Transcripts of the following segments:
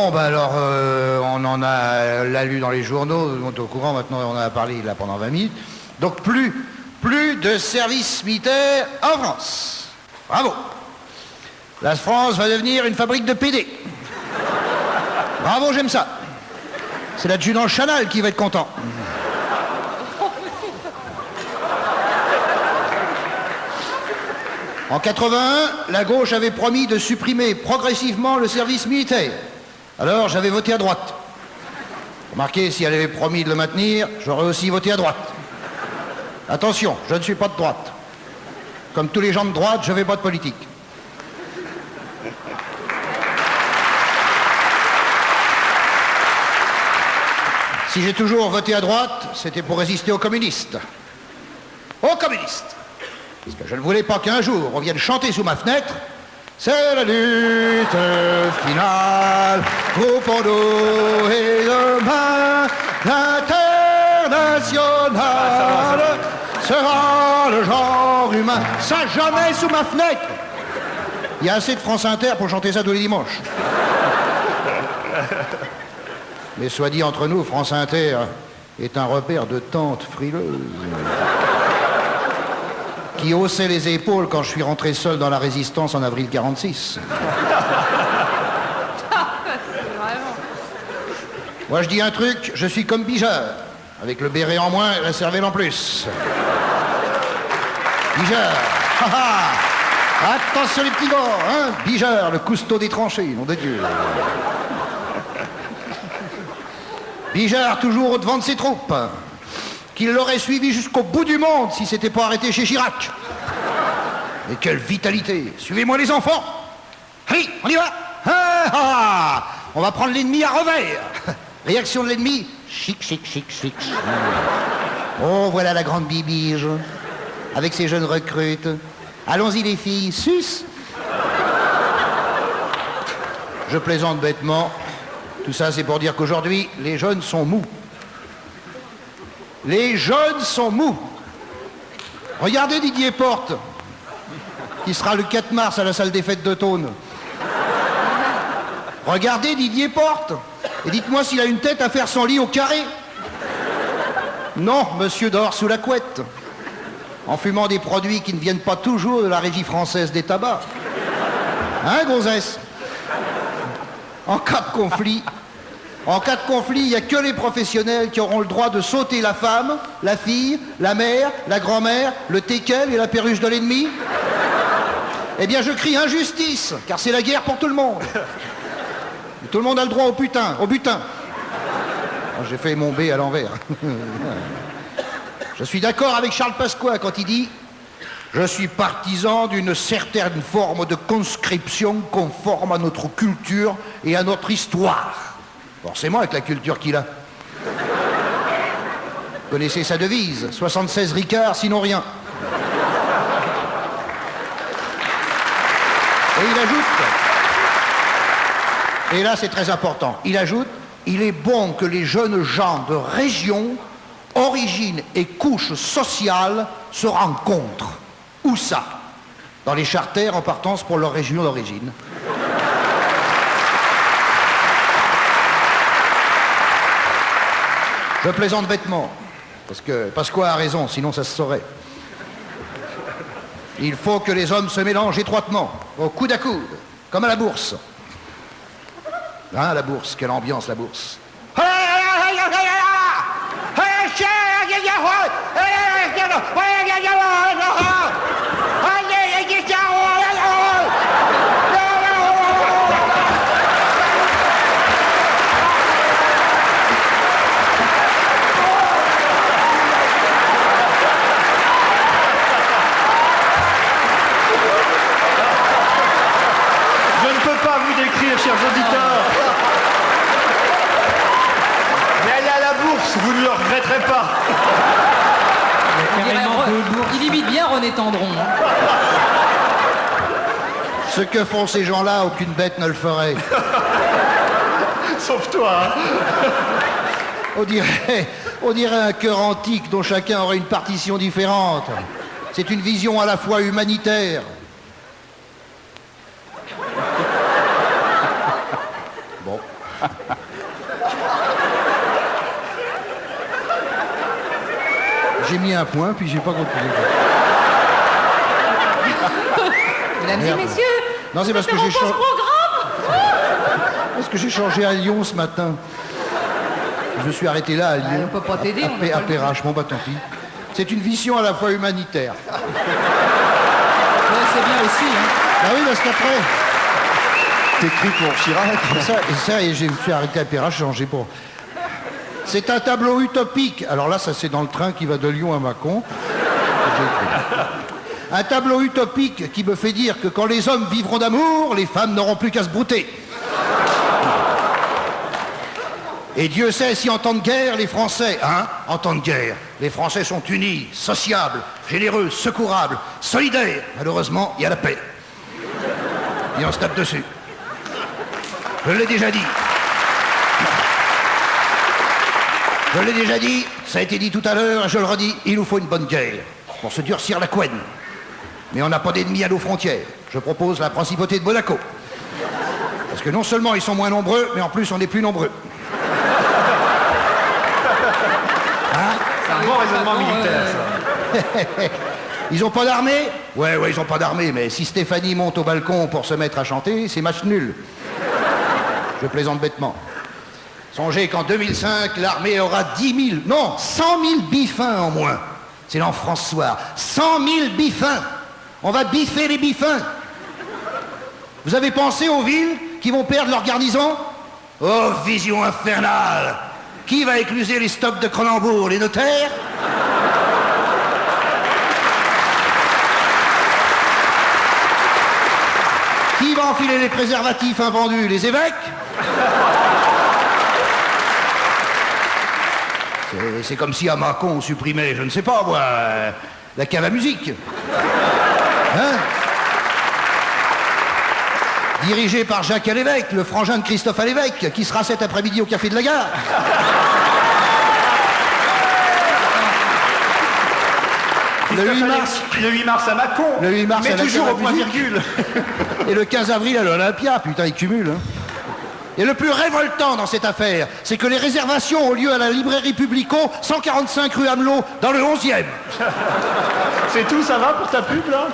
Bon, bah alors, on en a l'a lu dans les journaux, on est au courant, maintenant on en a parlé là pendant 20 minutes. Donc plus de service militaire en France. Bravo. La France va devenir une fabrique de PD. Bravo, j'aime ça. C'est l'adjudant Chanal qui va être content. En 81, la gauche avait promis de supprimer progressivement le service militaire. Alors j'avais voté à droite. Remarquez, si elle avait promis de le maintenir, j'aurais aussi voté à droite. Attention, je ne suis pas de droite. Comme tous les gens de droite, je ne fais pas de politique. Si j'ai toujours voté à droite, c'était pour résister aux communistes. Aux communistes! Parce que je ne voulais pas qu'un jour on vienne chanter sous ma fenêtre. C'est la lutte finale, groupons-nous et demain, l'international sera le genre humain. Ça, jamais sous ma fenêtre. Il y a assez de France Inter pour chanter ça tous les dimanches. Mais soit dit entre nous, France Inter est un repère de tantes frileuses qui haussait les épaules quand je suis rentré seul dans la résistance en avril 46. Moi, je dis un truc, je suis comme Bijard, avec le béret en moins et la cervelle en plus. Bijard, attention les petits gars, hein, Bijard, le cousteau des tranchées, nom de Dieu. Bijard, toujours au-devant de ses troupes, qu'il l'aurait suivi jusqu'au bout du monde si c'était pas arrêté chez Chirac. Et quelle vitalité! Suivez-moi les enfants! Allez, on y va! On va prendre l'ennemi à revers! Réaction de l'ennemi, chic, chic, chic, chic. Oh, voilà la grande bibige, avec ses jeunes recrutes. Allons-y les filles, sus! Je plaisante bêtement. Tout ça, c'est pour dire qu'aujourd'hui, les jeunes sont mous. Les jeunes sont mous. Regardez Didier Porte, qui sera le 4 mars à la salle des fêtes de Thônes. Regardez Didier Porte, et dites-moi s'il a une tête à faire son lit au carré. Non, monsieur dort sous la couette, en fumant des produits qui ne viennent pas toujours de la Régie française des tabacs. Hein, gonzesse? En cas de conflit, il n'y a que les professionnels qui auront le droit de sauter la femme, la fille, la mère, la grand-mère, le teckel et la perruche de l'ennemi. Eh bien, je crie injustice, car c'est la guerre pour tout le monde. Et tout le monde a le droit au butin. J'ai fait mon B à l'envers. Je suis d'accord avec Charles Pasqua quand il dit « Je suis partisan d'une certaine forme de conscription conforme à notre culture et à notre histoire. » Forcément avec la culture qu'il a. Vous connaissez sa devise, 76 ricards, sinon rien. Et il ajoute, et là c'est très important, il ajoute, il est bon que les jeunes gens de région, origine et couche sociale se rencontrent. Où ça? Dans les charters en partance pour leur région d'origine. Je plaisante bêtement, parce que Pasqua a raison, sinon ça se saurait. Il faut que les hommes se mélangent étroitement, au coude à coude, comme à la bourse. Hein, la bourse, quelle ambiance la bourse. Chers auditeurs, mais allez à la bourse, vous ne le regretterez pas. Il imite bien René Tendron. Ce que font ces gens-là, aucune bête ne le ferait. Sauf toi. On dirait un chœur antique dont chacun aurait une partition différente. C'est une vision à la fois humanitaire. Bon. J'ai mis un point, puis j'ai pas compris. Mesdames et Merde. messieurs, Non, c'est parce que j'ai changé. Parce que j'ai changé à Lyon ce matin. Je me suis arrêté là à Lyon. on peut pas t'aider, on n'a À pas le Perrache, bon bah tant pis. C'est une vision à la fois humanitaire. Ouais, c'est bien aussi. Hein. Ah oui, parce qu'après, T'écris pour Chirac. et je me suis arrêté à Perrache, j'ai changé pour. C'est un tableau utopique. Alors là, ça c'est dans le train qui va de Lyon à Mâcon. Un tableau utopique qui me fait dire que quand les hommes vivront d'amour, les femmes n'auront plus qu'à se brouter. Et Dieu sait si en temps de guerre, les Français, en temps de guerre, les Français sont unis, sociables, généreux, secourables, solidaires. Malheureusement, il y a la paix. Et on se tape dessus. Je l'ai déjà dit. Je l'ai déjà dit, ça a été dit tout à l'heure, et je le redis, il nous faut une bonne guerre pour se durcir la couenne. Mais on n'a pas d'ennemis à nos frontières. Je propose la principauté de Monaco. Parce que non seulement ils sont moins nombreux, mais en plus on est plus nombreux. C'est un bon raisonnement militaire, ça. Ils ont pas d'armée? Ouais, ils ont pas d'armée, mais si Stéphanie monte au balcon pour se mettre à chanter, c'est match nul. Je plaisante bêtement. Songez qu'en 2005, l'armée aura 10 000, non, 100 000 biffins en moins. C'est dans France Soir. 100 000 biffins. On va biffer les biffins. Vous avez pensé aux villes qui vont perdre leur garnison? Oh, vision infernale. Qui va écluser les stocks de Cronenbourg? Les notaires? Qui va enfiler les préservatifs invendus? Les évêques? C'est comme si à Mâcon on supprimait, je ne sais pas moi, la cave à musique. Hein? Dirigé par Jacques Alévêque, le frangin de Christophe Alévêque, qui sera cet après-midi au Café de la Gare. Le 8 mars. Le 8 mars à Mâcon. Le 8 mars mais à la toujours Cave à au point musique. virgule. Et le 15 avril à l'Olympia, putain, ils cumulent. Hein. Et le plus révoltant dans cette affaire, c'est que les réservations ont lieu à la librairie Publico, 145 rue Amelot, dans le 11e. C'est tout, ça va pour ta pub, là?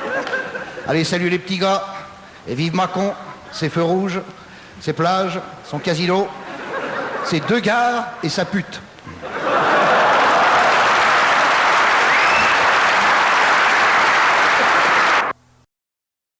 Allez, salut les petits gars. Et vive Mâcon, ses feux rouges, ses plages, son casino, ses 2 gares et sa pute.